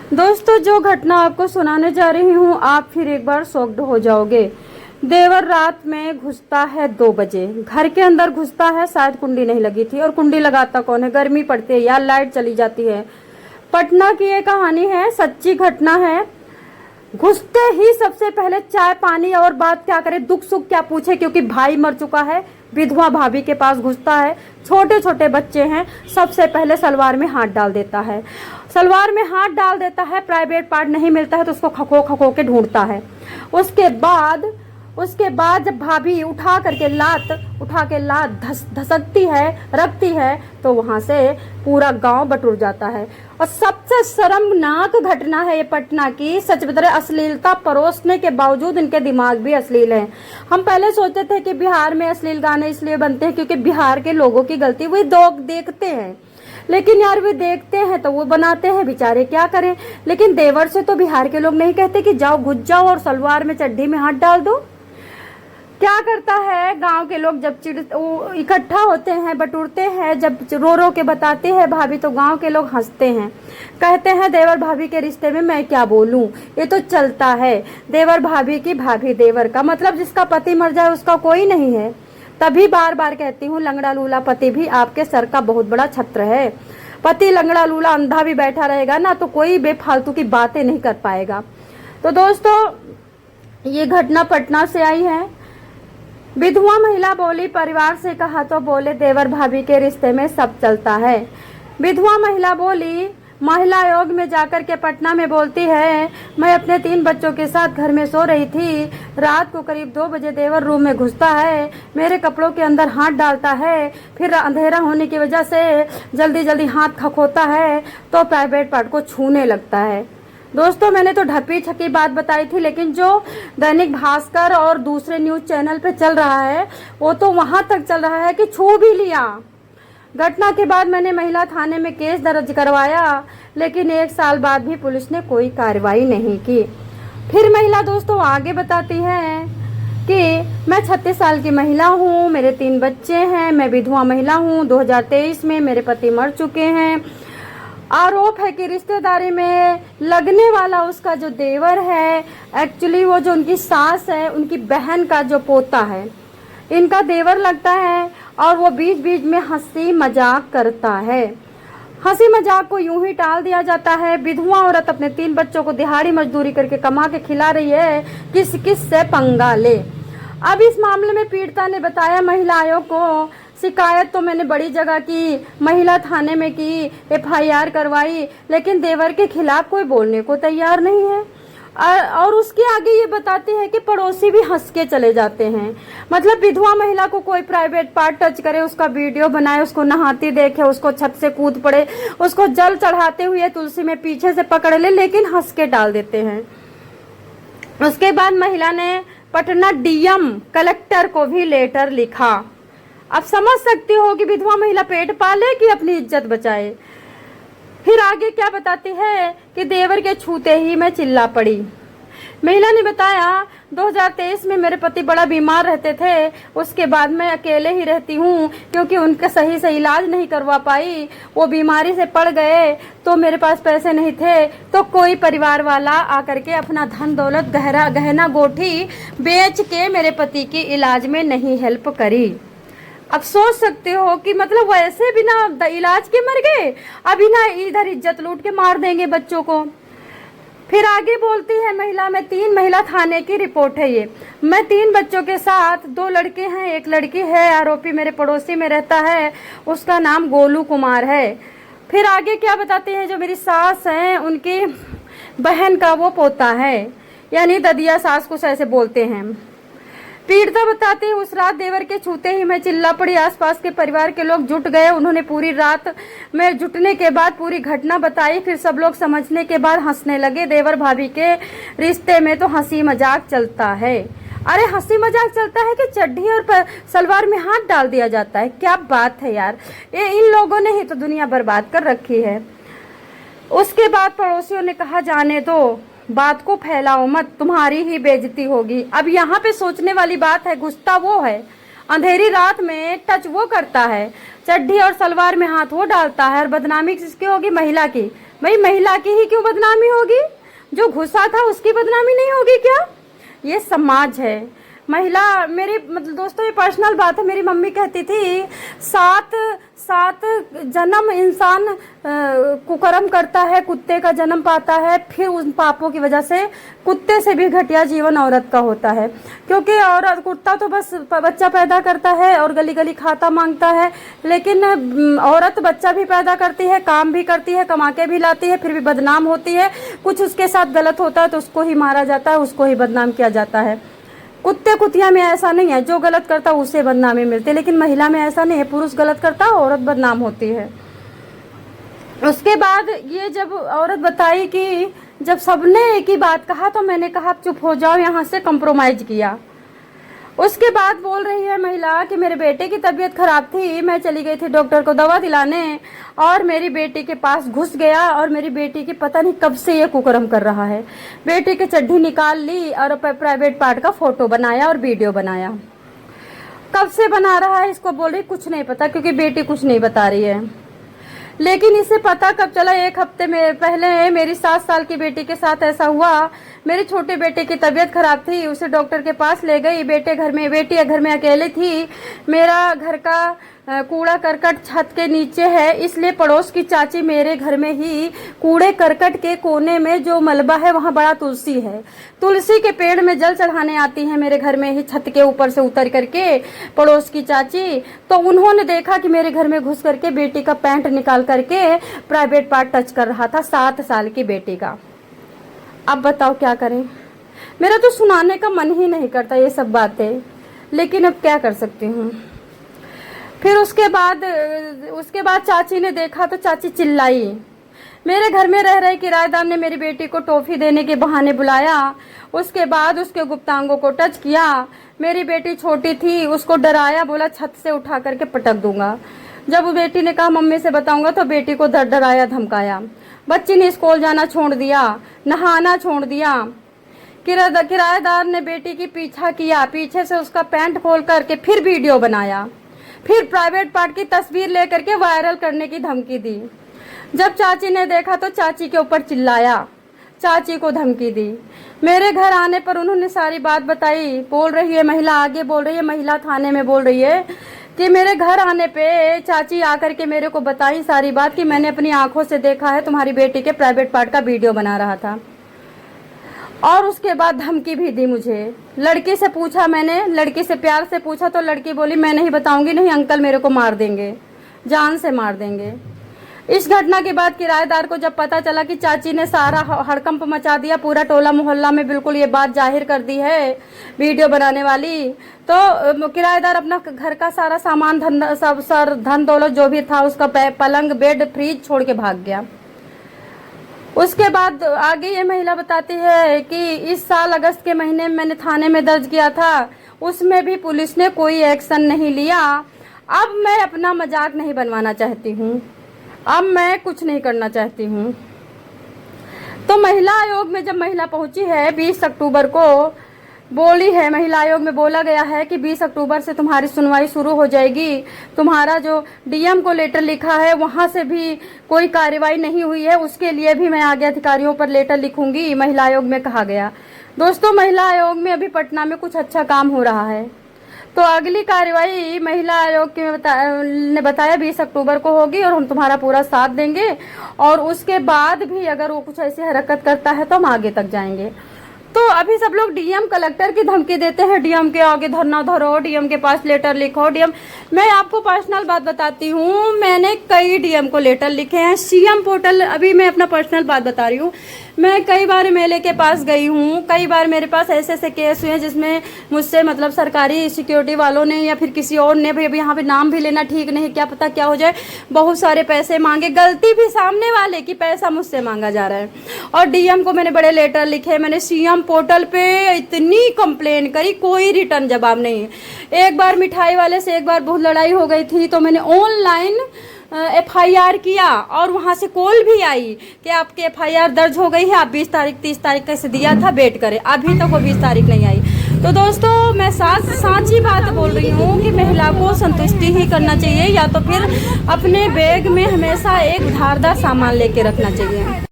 दोस्तों, जो घटना आपको सुनाने जा रही हूँ, आप फिर एक बार शॉक्ड हो जाओगे। देवर रात में घुसता है 2 बजे, घर के अंदर घुसता है। शायद कुंडी नहीं लगी थी, और कुंडी लगाता कौन है? गर्मी पड़ती है या लाइट चली जाती है। पटना की ये कहानी है, सच्ची घटना है। घुसते ही सबसे पहले चाय पानी और बात क्या करे, दुख सुख क्या पूछे, क्योंकि भाई मर चुका है। विधवा भाभी के पास घुसता है, छोटे छोटे बच्चे हैं। सबसे पहले सलवार में हाथ डाल देता है। सलवार में हाथ डाल देता है, प्राइवेट पार्ट नहीं मिलता है तो उसको खखो खखो के ढूंढता है। उसके बाद जब भाभी उठा के लात धसकती है, रखती है, तो वहां से पूरा गांव बटुर जाता है। और सबसे शर्मनाक घटना है ये पटना की। सच बता रहे, अश्लीलता परोसने के बावजूद इनके दिमाग भी अश्लील है। हम पहले सोचते थे कि बिहार में अश्लील गाने इसलिए बनते हैं क्योंकि बिहार के लोगों की गलती वही लोग देखते हैं, लेकिन यार वे देखते हैं तो वो बनाते हैं, बेचारे क्या करें। लेकिन देवर से तो बिहार के लोग नहीं कहते कि जाओ घुस जाओ और सलवार में चड्ढी में हाथ डाल दो। क्या करता है, गांव के लोग जब इकट्ठा होते हैं, बटुरते हैं, जब रो रो के बताते हैं भाभी, तो गांव के लोग हंसते हैं, कहते हैं देवर भाभी के रिश्ते में मैं क्या बोलूं, ये तो चलता है। देवर भाभी की, भाभी देवर का, मतलब जिसका पति मर जाए उसका कोई नहीं है। तभी बार बार कहती हूँ, लंगड़ा लूला पति भी आपके सर का बहुत बड़ा छत्र है। पति लंगड़ा लूला अंधा भी बैठा रहेगा ना, तो कोई बेफालतू की बातें नहीं कर पाएगा। तो दोस्तों, ये घटना पटना से आई है। विधवा महिला बोली, परिवार से कहा तो बोले देवर भाभी के रिश्ते में सब चलता है। विधवा महिला बोली, महिला आयोग में जाकर के पटना में बोलती है, मैं अपने 3 बच्चों के साथ घर में सो रही थी। रात को करीब 2 बजे देवर रूम में घुसता है, मेरे कपड़ों के अंदर हाथ डालता है, फिर अंधेरा होने की वजह से जल्दी जल्दी हाथ खखोता है तो प्राइवेट पार्ट को छूने लगता है। दोस्तों, मैंने तो ढपी छकी बात बताई थी, लेकिन जो दैनिक भास्कर और दूसरे न्यूज चैनल पे चल रहा है वो तो वहां तक चल रहा है कि छू भी लिया। घटना के बाद मैंने महिला थाने में केस दर्ज करवाया, लेकिन 1 साल बाद भी पुलिस ने कोई कार्रवाई नहीं की। फिर महिला दोस्तों आगे बताती है कि मैं 36 साल की महिला हूँ, मेरे 3 बच्चे हैं, मैं विधवा महिला हूँ। 2023 में मेरे पति मर चुके हैं। आरोप है कि रिश्तेदारी में लगने वाला उसका जो देवर है, एक्चुअली वो जो उनकी सास है, उनकी बहन का जो पोता है, इनका देवर लगता है। और वो बीच बीच में हंसी मजाक करता है। हंसी मजाक को यूं ही टाल दिया जाता है। विधवा औरत अपने 3 बच्चों को दिहाड़ी मजदूरी करके कमा के खिला रही है, किस किस से पंगा ले। अब इस मामले में पीड़िता ने बताया, महिला आयोग को शिकायत तो मैंने बड़ी जगह की, महिला थाने में की, FIR करवाई, लेकिन देवर के खिलाफ कोई बोलने को तैयार नहीं है। और उसके आगे ये बताते हैं कि पड़ोसी भी हंस के चले जाते हैं। मतलब विधवा महिला को कोई प्राइवेट पार्ट टच करे, उसका वीडियो बनाए, उसको नहाती देखे, उसको छत से कूद पड़े, उसको जल चढ़ाते हुए तुलसी में पीछे से पकड़ ले, लेकिन हंस के टाल देते हैं। उसके बाद महिला ने पटना DM कलेक्टर को भी लेटर लिखा। अब समझ सकते हो कि विधवा महिला पेट पाले कि अपनी इज्जत बचाए। फिर आगे क्या बताती है कि देवर के छूते ही मैं चिल्ला पड़ी। महिला ने बताया, 2023 में मेरे पति बड़ा बीमार रहते थे, उसके बाद मैं अकेले ही रहती हूँ क्योंकि उनका सही से इलाज नहीं करवा पाई। वो बीमारी से पड़ गए तो मेरे पास पैसे नहीं थे, तो कोई परिवार वाला आकर के अपना धन दौलत गहना गोठी बेच के मेरे पति की इलाज में नहीं हेल्प करी। अब सोच सकते हो कि मतलब वैसे बिना इलाज के मर गए, अभी ना इधर इज्जत लूट के मार देंगे बच्चों को। फिर आगे बोलती है महिला, मैं 3 महिला थाने की रिपोर्ट है ये, मैं 3 बच्चों के साथ, 2 लड़के हैं 1 लड़की है। आरोपी मेरे पड़ोसी में रहता है, उसका नाम गोलू कुमार है। फिर आगे क्या बताते हैं, जो मेरी सास है उनकी बहन का वो पोता है, यानी ददिया सास कुछ ऐसे बोलते हैं। पीड़िता बताते हैं, उस रात देवर के छूते ही मैं चिल्ला पड़ी। आसपास के परिवार के लोग जुट गए, उन्होंने पूरी रात में जुटने के बाद पूरी घटना बताई। फिर सब लोग समझने के बाद हंसने लगे। देवर भाभी के रिश्ते में तो हंसी मजाक चलता है। अरे हंसी मजाक चलता है कि चड्ढी और सलवार में हाथ डाल दिया जाता है? क्या बात है यार, ये इन लोगों ने ही तो दुनिया बर्बाद कर रखी है। उसके बाद पड़ोसियों ने कहा, जाने दो, बात को फैलाओ मत, तुम्हारी ही बेइज्जती होगी। अब यहाँ पे सोचने वाली बात है, घुसता वो है, अंधेरी रात में टच वो करता है, चड्ढी और सलवार में हाथ वो डालता है, और बदनामी किसकी होगी? महिला की। भाई महिला की ही क्यों बदनामी होगी? जो घुसा था उसकी बदनामी नहीं होगी क्या? ये समाज है। महिला, मेरी मतलब दोस्तों ये पर्सनल बात है, मेरी मम्मी कहती थी 7 जन्म इंसान कुकर्म करता है, कुत्ते का जन्म पाता है, फिर उन पापों की वजह से कुत्ते से भी घटिया जीवन औरत का होता है। क्योंकि औरत, कुत्ता तो बस बच्चा पैदा करता है और गली गली खाता मांगता है, लेकिन औरत बच्चा भी पैदा करती है, काम भी करती है, कमा के भी लाती है, फिर भी बदनाम होती है। कुछ उसके साथ गलत होता है तो उसको ही मारा जाता है, उसको ही बदनाम किया जाता है। कुत्ते कुतिया में ऐसा नहीं है, जो गलत करता है उसे बदनामी मिलती है, लेकिन महिला में ऐसा नहीं है, पुरुष गलत करता है औरत बदनाम होती है। उसके बाद ये जब औरत बताई कि जब सबने एक ही बात कहा तो मैंने कहा चुप हो जाओ, यहाँ से कंप्रोमाइज किया। उसके बाद बोल रही है महिला कि मेरे बेटे की तबीयत खराब थी, मैं चली गई थी डॉक्टर को दवा दिलाने और मेरी बेटी के पास घुस गया और मेरी बेटी की पता नहीं कब से ये कुकर्म कर रहा है। बेटी की चड्ढी निकाल ली और प्राइवेट पार्ट का फोटो बनाया और वीडियो बनाया। कब से बना रहा है इसको बोल रही कुछ नहीं पता, क्योंकि बेटी कुछ नहीं बता रही है। लेकिन इसे पता कब चला, 1 हफ्ते में पहले मेरी 7 साल की बेटी के साथ ऐसा हुआ। मेरे छोटे बेटे की तबीयत खराब थी, उसे डॉक्टर के पास ले गई। बेटी घर में अकेले थी। मेरा घर का कूड़ा करकट छत के नीचे है, इसलिए पड़ोस की चाची मेरे घर में ही कूड़े करकट के कोने में जो मलबा है वहाँ बड़ा तुलसी है, तुलसी के पेड़ में जल चढ़ाने आती है मेरे घर में ही छत के ऊपर से उतर करके पड़ोस की चाची। तो उन्होंने देखा कि मेरे घर में घुस करके बेटी का पैंट निकाल करके प्राइवेट पार्ट टच कर रहा था 7 साल की बेटी का। अब बताओ क्या करें? मेरा तो सुनाने का मन ही नहीं करता ये सब बातें, लेकिन अब क्या कर सकती हूँ। फिर उसके बाद चाची ने देखा तो चाची चिल्लाई। मेरे घर में रह रहे किराएदार ने मेरी बेटी को टॉफी देने के बहाने बुलाया। उसके बाद उसके गुप्तांगों को टच किया। मेरी बेटी छोटी थी, उसको डराया, बोला छत से उठा करके पटक दूंगा। जब बेटी ने कहा मम्मी से बताऊंगा तो बेटी को डराया धमकाया। बच्ची ने स्कूल जाना छोड़ दिया, नहाना छोड़ दिया। किराएदार ने बेटी की पीछा किया, पीछे से उसका पैंट खोल करके फिर वीडियो बनाया, फिर प्राइवेट पार्ट की तस्वीर लेकर के वायरल करने की धमकी दी। जब चाची ने देखा तो चाची के ऊपर चिल्लाया, चाची को धमकी दी। मेरे घर आने पर उन्होंने सारी बात बताई। बोल रही है महिला, आगे बोल रही है महिला, थाने में बोल रही है कि मेरे घर आने पे चाची आकर के मेरे को बताई सारी बात कि मैंने अपनी आंखों से देखा है तुम्हारी बेटी के प्राइवेट पार्ट का वीडियो बना रहा था। और उसके बाद धमकी भी दी मुझे। लड़की से पूछा मैंने, लड़की से प्यार से पूछा तो लड़की बोली मैं नहीं बताऊंगी, नहीं अंकल मेरे को मार देंगे, जान से मार देंगे। इस घटना के बाद किराएदार को जब पता चला कि चाची ने सारा हड़कंप मचा दिया, पूरा टोला मोहल्ला में बिल्कुल ये बात जाहिर कर दी है वीडियो बनाने वाली, तो किराएदार अपना घर का सारा सामान धन दौलत जो भी था उसका पलंग बेड फ्रिज छोड़ के भाग गया। उसके बाद आगे ये महिला बताती है कि इस साल अगस्त के महीने में मैंने थाने में दर्ज किया था, उसमें भी पुलिस ने कोई एक्शन नहीं लिया। अब मैं अपना मजाक नहीं बनवाना चाहती हूँ, अब मैं कुछ नहीं करना चाहती हूँ। तो महिला आयोग में जब महिला पहुंची है 20 अक्टूबर को, बोली है महिला आयोग में बोला गया है कि 20 अक्टूबर से तुम्हारी सुनवाई शुरू हो जाएगी। तुम्हारा जो डीएम को लेटर लिखा है वहां से भी कोई कार्रवाई नहीं हुई है, उसके लिए भी मैं आगे अधिकारियों पर लेटर लिखूंगी, महिला आयोग में कहा गया। दोस्तों महिला आयोग में अभी पटना में कुछ अच्छा काम हो रहा है, तो अगली कार्रवाई महिला आयोग ने बताया 20 अक्टूबर को होगी और हम तुम्हारा पूरा साथ देंगे, और उसके बाद भी अगर वो कुछ ऐसी हरकत करता है तो हम आगे तक जाएंगे। तो अभी सब लोग डीएम कलेक्टर की धमकी देते हैं, डीएम के आगे धरना धरो, डीएम के पास लेटर लिखो। डीएम, मैं आपको पर्सनल बात बताती हूँ, मैंने कई डीएम को लेटर लिखे हैं। सीएम पोर्टल, अभी मैं अपना पर्सनल बात बता रही हूँ, मैं कई बार एमएलए के पास गई हूँ, कई बार मेरे पास ऐसे केस हुए हैं जिसमें मुझसे मतलब सरकारी सिक्योरिटी वालों ने या फिर किसी और ने, भाई यहाँ पे नाम भी लेना ठीक नहीं, क्या पता क्या हो जाए, बहुत सारे पैसे मांगे, गलती भी सामने वाले की, पैसा मुझसे मांगा जा रहा है। और डीएम को मैंने बड़े लेटर लिखे, मैंने सीएम पोर्टल पे इतनी कंप्लेन करी, कोई रिटर्न जवाब नहीं। एक बार मिठाई वाले से एक बार बहुत लड़ाई हो गई थी, तो मैंने ऑनलाइन FIR किया और वहां से कॉल भी आई कि आपके FIR दर्ज हो गई है, आप 20 तारीख 30 तारीख कैसे दिया था, वेट करें। अभी तक वो 20 तारीख नहीं आई। तो दोस्तों मैं साची बात बोल रही हूँ कि महिला को संतुष्टि ही करना चाहिए, या तो फिर अपने बैग में हमेशा एक धारदार सामान लेके रखना चाहिए।